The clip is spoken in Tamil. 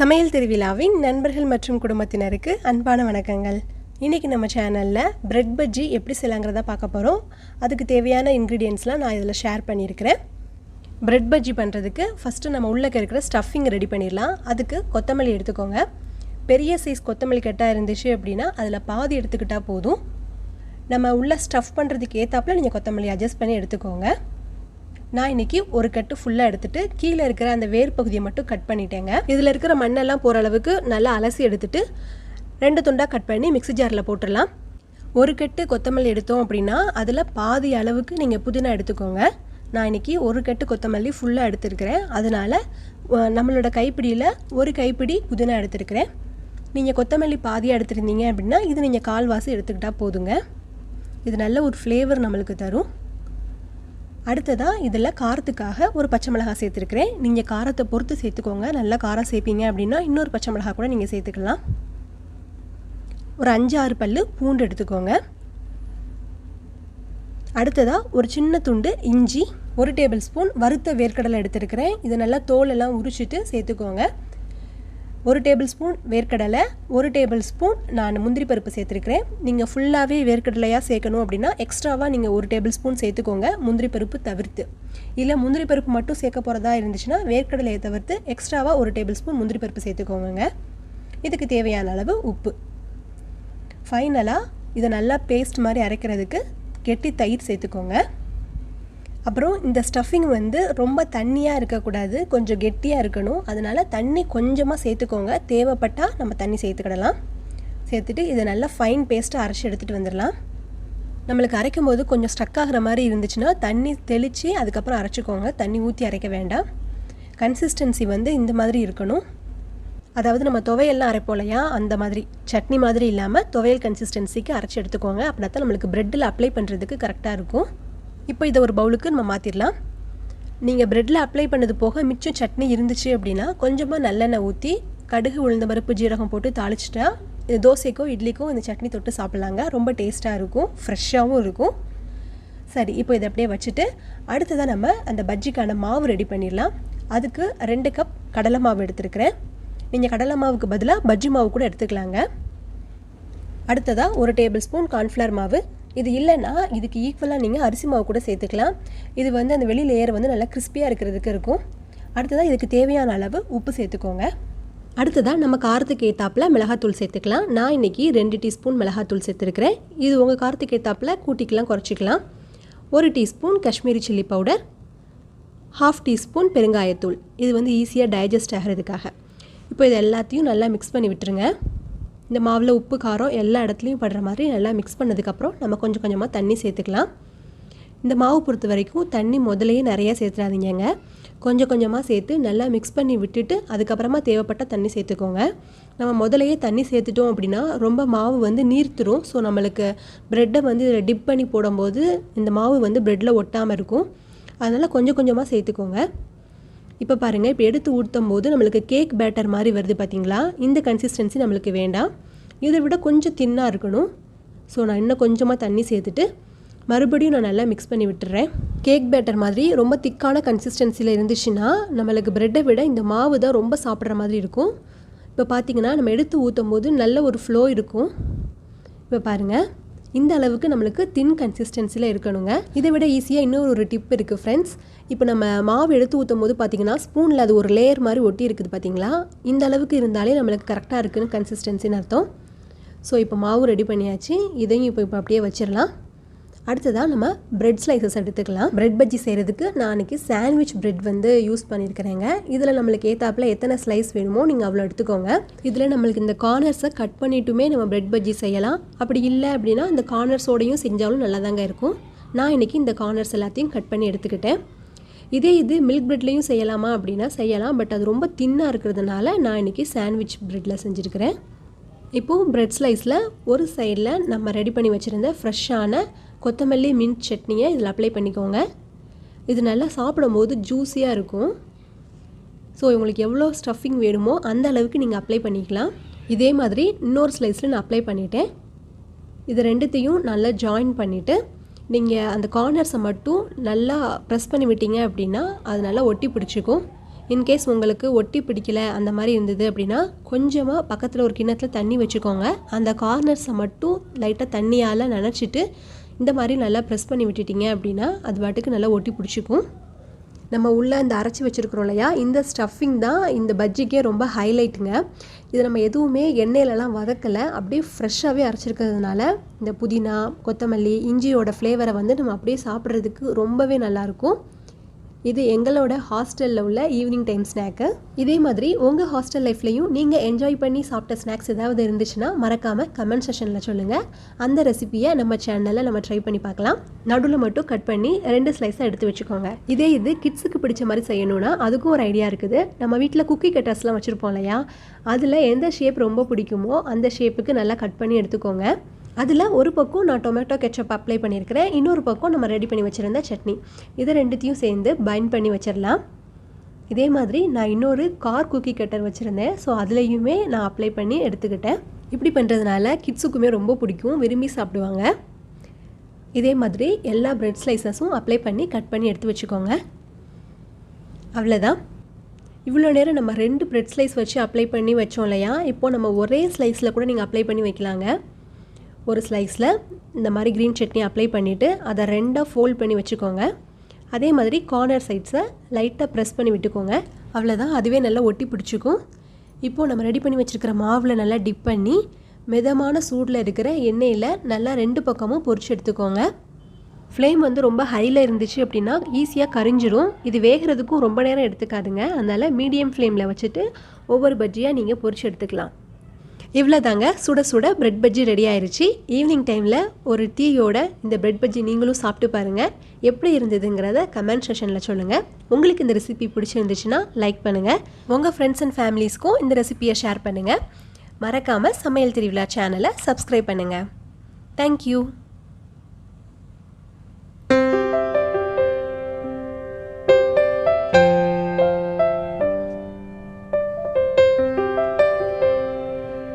சமையல் திருவிழாவின் நண்பர்கள் மற்றும் குடும்பத்தினருக்கு அன்பான வணக்கங்கள். இன்றைக்கி நம்ம சேனலில் பிரெட் பஜ்ஜி எப்படி செய்யலாங்கிறத பார்க்க போகிறோம். அதுக்கு தேவையான இன்க்ரீடியன்ட்ஸ்லாம் நான் இதில் ஷேர் பண்ணியிருக்கிறேன். பிரெட் பஜ்ஜி பண்ணுறதுக்கு ஃபஸ்ட்டு நம்ம உள்ளே இருக்கிற ஸ்டஃபிங் ரெடி பண்ணிடலாம். அதுக்கு கொத்தமல்லி எடுத்துக்கோங்க. பெரிய சைஸ் கொத்தமல்லி கட்டாக இருந்துச்சு அப்படின்னா அதில் பாதி எடுத்துக்கிட்டால் போதும். நம்ம உள்ளே ஸ்டஃப் பண்ணுறதுக்கு ஏற்றாப்புல நீங்கள் கொத்தமல்லி அட்ஜஸ்ட் பண்ணி எடுத்துக்கோங்க. நான் இன்றைக்கி ஒரு கட்டு ஃபுல்லாக எடுத்துகிட்டு கீழே இருக்கிற அந்த வேர் பகுதியை மட்டும் கட் பண்ணிட்டேங்க. இதில் இருக்கிற மண்ணெல்லாம் போகிற அளவுக்கு நல்லா அலசி எடுத்துகிட்டு 2 துண்டாக கட் பண்ணி மிக்ஸி ஜாரில் போட்டுடலாம். ஒரு கட்டு கொத்தமல்லி எடுத்தோம் அப்படின்னா அதில் பாதி அளவுக்கு நீங்கள் புதினா எடுத்துக்கோங்க. நான் இன்றைக்கி ஒரு கட்டு கொத்தமல்லி ஃபுல்லாக எடுத்துருக்கிறேன். அதனால் நம்மளோட கைப்பிடியில் ஒரு கைப்பிடி புதினா எடுத்துருக்கிறேன். நீங்கள் கொத்தமல்லி பாதியாக எடுத்துருந்தீங்க அப்படின்னா இது நீங்கள் கால்வாசி எடுத்துக்கிட்டால் போதுங்க. இது நல்ல ஒரு ஃப்ளேவர் நம்மளுக்கு தரும். அடுத்ததாக இதில் காரத்துக்காக ஒரு பச்சை மிளகாய் சேர்த்துருக்கிறேன். நீங்கள் காரத்தை பொறுத்து சேர்த்துக்கோங்க. நல்லா காரம் சேர்ப்பீங்க அப்படின்னா இன்னொரு பச்சை மிளகாய் கூட நீங்கள் சேர்த்துக்கலாம். ஒரு 5-6 பல்லு பூண்டு எடுத்துக்கோங்க. அடுத்ததாக ஒரு சின்ன துண்டு இஞ்சி, 1 டேபிள் ஸ்பூன் வறுத்த வேர்க்கடலை எடுத்துருக்கிறேன். இது நல்லா தோலெல்லாம் உரிச்சிட்டு சேர்த்துக்கோங்க. 1 டேபிள் ஸ்பூன் வேர்க்கடலை, 1 டேபிள் ஸ்பூன் நான் முந்திரி பருப்பு சேர்த்துருக்கிறேன். நீங்கள் ஃபுல்லாகவே வேர்க்கடலையாக சேர்க்கணும் அப்படின்னா எக்ஸ்ட்ராவாக நீங்கள் 1 டேபிள் ஸ்பூன் சேர்த்துக்கோங்க, முந்திரி பருப்பு தவிர்த்து. இல்லை முந்திரி பருப்பு மட்டும் சேர்க்க போகிறதா இருந்துச்சுன்னா வேர்க்கடலையை தவிர்த்து எக்ஸ்ட்ராவாக 1 டேபிள் ஸ்பூன் முந்திரி பருப்பு சேர்த்துக்கோங்க. இதுக்கு தேவையான அளவு உப்பு. ஃபைனலாக இதை நல்லா பேஸ்ட் மாதிரி அரைக்கிறதுக்கு கெட்டி தயிர் சேர்த்துக்கோங்க. அப்புறம் இந்த ஸ்டஃபிங் ரொம்ப தண்ணியாக இருக்கக்கூடாது, கொஞ்சம் கெட்டியாக இருக்கணும். அதனால் தண்ணி கொஞ்சமாக சேர்த்துக்கோங்க. தேவைப்பட்டால் நம்ம தண்ணி சேர்த்துக்கிடலாம். சேர்த்துட்டு இதை நல்லா ஃபைன் பேஸ்ட்டாக அரைச்சி எடுத்துகிட்டு வந்துடலாம். நம்மளுக்கு அரைக்கும் போது கொஞ்சம் ஸ்டக் ஆகிற மாதிரி இருந்துச்சுன்னா தண்ணி தெளித்து அதுக்கப்புறம் அரைச்சிக்கோங்க. தண்ணி ஊற்றி அரைக்க வேண்டாம். கன்சிஸ்டன்சி இந்த மாதிரி இருக்கணும். அதாவது நம்ம துவையெல்லாம் அரைப்போம் இல்லையா, அந்த மாதிரி சட்னி மாதிரி இல்லாமல் துவையல் கன்சிஸ்டன்சிக்கு அரைச்சி எடுத்துக்கோங்க. அப்படின்னா தான் நம்மளுக்கு ப்ரெட்டில் அப்ளை பண்ணுறதுக்கு கரெக்டாக இருக்கும். இப்போ இதை ஒரு பவுலுக்கு நம்ம மாற்றிடலாம். நீங்கள் ப்ரெட்டில் அப்ளை பண்ணது போக மிச்சம் சட்னி இருந்துச்சு அப்படின்னா கொஞ்சமாக நல்லெண்ணெய் ஊற்றி கடுகு, உளுந்த பருப்பு, ஜீரகம் போட்டு தாளிச்சிட்டா தோசைக்கோ இட்லிக்கோ இந்த சட்னி தொட்டு சாப்பிட்லாங்க. ரொம்ப டேஸ்ட்டாக இருக்கும், ஃப்ரெஷ்ஷாகவும் இருக்கும். சரி, இப்போ இதை அப்படியே வச்சுட்டு அடுத்ததாக நம்ம அந்த பஜ்ஜிக்கான மாவு ரெடி பண்ணிடலாம். அதுக்கு 2 கப் கடலை மாவு எடுத்துருக்கிறேன். நீங்கள் கடலை மாவுக்கு பதிலாக பஜ்ஜி மாவு கூட எடுத்துக்கலாங்க. அடுத்ததாக 1 டேபிள் ஸ்பூன் கார்ன்ஃப்ளவர் மாவு. இது இல்லைன்னா இதுக்கு ஈக்குவலாக நீங்கள் அரிசி மாவு கூட சேர்த்துக்கலாம். இது அந்த வெளி லேயர் நல்லா கிறிஸ்பியாக இருக்கிறதுக்கு இருக்கும். அடுத்ததாக இதுக்கு தேவையான அளவு உப்பு சேர்த்துக்கோங்க. அடுத்ததாக நம்ம காரத்துக்கு ஏற்றாப்பில் மிளகாத்தூள் சேர்த்துக்கலாம். நான் இன்றைக்கி 2 டீஸ்பூன் மிளகாத்தூள் சேர்த்துருக்கிறேன். இது உங்கள் காரத்துக்கு ஏற்றாப்பில் கூட்டிக்கலாம், குறைச்சிக்கலாம். 1 teaspoon Kashmiri chilli powder, 1/2 teaspoon பெருங்காயத்தூள். இது ஈஸியாக டைஜஸ்ட் ஆகிறதுக்காக. இப்போ இது எல்லாத்தையும் நல்லா மிக்ஸ் பண்ணி விட்டுருங்க. இந்த மாவில் உப்பு, காரம் எல்லா இடத்துலையும் படுற மாதிரி நல்லா மிக்ஸ் பண்ணதுக்கப்புறம் நம்ம கொஞ்சம் கொஞ்சமாக தண்ணி சேர்த்துக்கலாம். இந்த மாவு பொறுத்த வரைக்கும் தண்ணி முதலையே நிறையா சேர்த்துறாதீங்க. கொஞ்சம் கொஞ்சமாக சேர்த்து நல்லா மிக்ஸ் பண்ணி விட்டுட்டு அதுக்கப்புறமா தேவைப்பட்ட தண்ணி சேர்த்துக்கோங்க. நம்ம முதலையே தண்ணி சேர்த்துட்டோம் அப்படின்னா ரொம்ப மாவு நீர்த்துரும். ஸோ நம்மளுக்கு ப்ரெட்டை இதில் டிப் பண்ணி போடும்போது இந்த மாவு ப்ரெட்டில் ஒட்டாமல் இருக்கும். அதனால் கொஞ்சம் கொஞ்சமாக சேர்த்துக்கோங்க. இப்போ பாருங்கள், இப்போ எடுத்து ஊற்றும் போது நம்மளுக்கு கேக் பேட்டர் மாதிரி வருது பார்த்தீங்களா. இந்த கன்சிஸ்டன்சி நம்மளுக்கு வேண்டாம். இதை விட கொஞ்சம் தின்னாக இருக்கணும். ஸோ நான் இன்னும் கொஞ்சமாக தண்ணி சேர்த்துட்டு மறுபடியும் நான் நல்லா மிக்ஸ் பண்ணி விட்டுறேன். கேக் பேட்டர் மாதிரி ரொம்ப திக்கான கன்சிஸ்டன்சியில் இருந்துச்சுன்னா நம்மளுக்கு ப்ரெட்டை விட இந்த மாவு தான் ரொம்ப சாப்பிட்ற மாதிரி இருக்கும். இப்போ பார்த்திங்கன்னா நம்ம எடுத்து ஊற்றும் போது நல்ல ஒரு ஃப்ளோ இருக்கும். இப்போ பாருங்கள், இந்த அளவுக்கு நம்மளுக்கு தின் கன்சிஸ்டன்சியில் இருக்கணுங்க. இதை விட ஈஸியாக இன்னொரு டிப் இருக்குது ஃப்ரெண்ட்ஸ். இப்போ நம்ம மாவு எடுத்து ஊற்றும் போது பார்த்திங்கன்னா ஸ்பூனில் அது ஒரு லேயர் மாதிரி ஒட்டி இருக்குது பார்த்தீங்களா. இந்த அளவுக்கு இருந்தாலே நம்மளுக்கு கரெக்டாக இருக்குதுன்னு கன்சிஸ்டன்சின்னு அர்த்தம். ஸோ இப்போ மாவு ரெடி பண்ணியாச்சு. இதையும் இப்போ அப்படியே வச்சிடலாம். அடுத்ததாக நம்ம பிரெட் ஸ்லைசஸ் எடுத்துக்கலாம். பிரெட் பஜ்ஜி செய்கிறதுக்கு நான் அன்றைக்கி சாண்ட்விச் பிரெட் யூஸ் பண்ணியிருக்கிறேங்க. இதில் நம்மளுக்கு ஏற்றாப்பில் எத்தனை ஸ்லைஸ் வேணுமோ நீங்கள் அவ்வளோ எடுத்துக்கோங்க. இதில் நம்மளுக்கு இந்த கார்னர்ஸை கட் பண்ணிட்டுமே நம்ம பிரெட் பஜ்ஜி செய்யலாம். அப்படி இல்லை அப்படின்னா இந்த கார்னர்ஸோடையும் செஞ்சாலும் நல்லா தாங்க இருக்கும். நான் இன்றைக்கி இந்த கார்னர்ஸ் எல்லாத்தையும் கட் பண்ணி எடுத்துக்கிட்டேன். இது மில்க் பிரெட்லேயும் செய்யலாமா அப்படின்னா செய்யலாம். பட் அது ரொம்ப தின்னாக இருக்கிறதுனால நான் இன்றைக்கி சாண்ட்விச் பிரெட்டில் செஞ்சுருக்கிறேன். இப்போது பிரெட் ஸ்லைஸில் ஒரு சைடில் நம்ம ரெடி பண்ணி வச்சுருந்த ஃப்ரெஷ்ஷான கொத்தமல்லி மின்ட் சட்னியை இதில் அப்ளை பண்ணிக்கோங்க. இது நல்லா சாப்பிடும்போது ஜூஸியாக இருக்கும். ஸோ உங்களுக்கு எவ்வளோ ஸ்டஃபிங் வேணுமோ அந்த அளவுக்கு நீங்கள் அப்ளை பண்ணிக்கலாம். இதே மாதிரி இன்னொரு ஸ்லைஸில் நான் அப்ளை பண்ணிட்டேன். இது ரெண்டுத்தையும் நல்லா ஜாயின் பண்ணிவிட்டு நீங்கள் அந்த கார்னர்ஸை மட்டும் நல்லா ப்ரெஸ் பண்ணி விட்டீங்க அப்படின்னா அது நல்லா ஒட்டி பிடிச்சிக்கும். இன்கேஸ் உங்களுக்கு ஒட்டி பிடிக்கல அந்த மாதிரி இருந்தது அப்படின்னா கொஞ்சமாக பக்கத்தில் ஒரு கிண்ணத்தில் தண்ணி வச்சுக்கோங்க. அந்த கார்னர்ஸை மட்டும் லைட்டாக தண்ணியால் நனைச்சிட்டு இந்த மாதிரி நல்லா ப்ரெஸ் பண்ணி விட்டுட்டிங்க அப்படின்னா அது பாட்டுக்கு நல்லா ஒட்டி பிடிச்சிக்கும். நம்ம உள்ளே அந்த அரைச்சி வச்சுருக்கிறோம் இல்லையா, இந்த ஸ்டஃபிங் தான் இந்த பஜ்ஜிக்கே ரொம்ப ஹைலைட்டுங்க. இது நம்ம எதுவுமே எண்ணெயிலலாம் வதக்கலை, அப்படியே ஃப்ரெஷ்ஷாகவே அரைச்சிருக்கிறதுனால இந்த புதினா, கொத்தமல்லி, இஞ்சியோட ஃப்ளேவரை வந்து நம்ம அப்படியே சாப்பிட்றதுக்கு ரொம்பவே நல்லாயிருக்கும். இது எங்களோட ஹாஸ்டலில் உள்ள ஈவினிங் டைம் ஸ்நாக்கு. இதே மாதிரி உங்கள் ஹாஸ்டல் லைஃப்லையும் நீங்கள் என்ஜாய் பண்ணி சாப்பிட்ட ஸ்நாக்ஸ் ஏதாவது இருந்துச்சுன்னா மறக்காமல் கமெண்ட் செஷனில் சொல்லுங்கள். அந்த ரெசிபியை நம்ம சேனலில் நம்ம ட்ரை பண்ணி பார்க்கலாம். நடுவில் மட்டும் கட் பண்ணி 2 ஸ்லைஸாக எடுத்து வச்சுக்கோங்க. இது கிட்ஸுக்கு பிடிச்ச மாதிரி செய்யணும்னா அதுக்கும் ஒரு ஐடியா இருக்குது. நம்ம வீட்டில் குக்கி கட்டர்ஸ்லாம் வச்சுருப்போம் இல்லையா, அதில் எந்த ஷேப் ரொம்ப பிடிக்குமோ அந்த ஷேப்புக்கு நல்லா கட் பண்ணி எடுத்துக்கோங்க. அதில் ஒரு பக்கம் நான் டொமேட்டோ கெச்சப் அப்ளை பண்ணியிருக்கிறேன், இன்னொரு பக்கம் நம்ம ரெடி பண்ணி வச்சுருந்த சட்னி. இதை ரெண்டுத்தையும் சேர்ந்து பைண்ட் பண்ணி வச்சிடலாம். இதே மாதிரி நான் இன்னொரு கார் குக்கி கட்டர் வச்சுருந்தேன், ஸோ அதுலேயுமே நான் அப்ளை பண்ணி எடுத்துக்கிட்டேன். இப்படி பண்ணுறதுனால கிட்ஸுக்குமே ரொம்ப பிடிக்கும், விரும்பி சாப்பிடுவாங்க. இதே மாதிரி எல்லா பிரெட் ஸ்லைசஸும் அப்ளை பண்ணி கட் பண்ணி எடுத்து வச்சுக்கோங்க. அவ்வளோதான். இவ்வளோ நேரம் நம்ம 2 பிரெட் ஸ்லைஸ் வச்சு அப்ளை பண்ணி வச்சோம் இல்லையா, இப்போது நம்ம ஒரே ஸ்லைஸில் கூட நீங்கள் அப்ளை பண்ணி வைக்கலாங்க. ஒரு ஸ்லைஸில் இந்த மாதிரி க்ரீன் சட்னி அப்ளை பண்ணிவிட்டு அதை 2ஆக ஃபோல்ட் பண்ணி வச்சுக்கோங்க. அதே மாதிரி கார்னர் சைட்ஸை லைட்டாக ப்ரெஸ் பண்ணி விட்டுக்கோங்க. அவ்வளோதான், அதுவே நல்லா ஒட்டி பிடிச்சிக்கும். இப்போது நம்ம ரெடி பண்ணி வச்சுருக்கிற மாவில் நல்லா டிப் பண்ணி மிதமான சூடில் இருக்கிற எண்ணெயில் நல்லா 2 பக்கமும் பொரிச்சு எடுத்துக்கோங்க. ஃப்ளேம் வந்து ரொம்ப ஹையில் இருந்துச்சு அப்படின்னா ஈஸியாக கரிஞ்சிடும். இது வேகிறதுக்கும் ரொம்ப நேரம் எடுத்துக்காதுங்க. அதனால் மீடியம் ஃப்ளேமில் வச்சுட்டு ஒவ்வொரு பஜ்ஜியாக நீங்கள் பொரிச்சு எடுத்துக்கலாம். இவ்வளோ தாங்க, சுட சுட பிரெட் பஜ்ஜி ரெடி ஆயிடுச்சு. ஈவினிங் டைமில் ஒரு டீயோட இந்த பிரெட் பஜ்ஜி நீங்களும் சாப்பிட்டு பாருங்கள். எப்படி இருந்ததுங்கிறத கமெண்ட் செஷனில் சொல்லுங்கள். உங்களுக்கு இந்த ரெசிபி பிடிச்சிருந்துச்சுன்னா லைக் பண்ணுங்கள். உங்கள் ஃப்ரெண்ட்ஸ் அண்ட் ஃபேமிலிஸ்க்கும் இந்த ரெசிபியை ஷேர் பண்ணுங்கள். மறக்காமல் சமையல் திருவிழா சேனலை சப்ஸ்கிரைப் பண்ணுங்கள். தேங்க்யூ.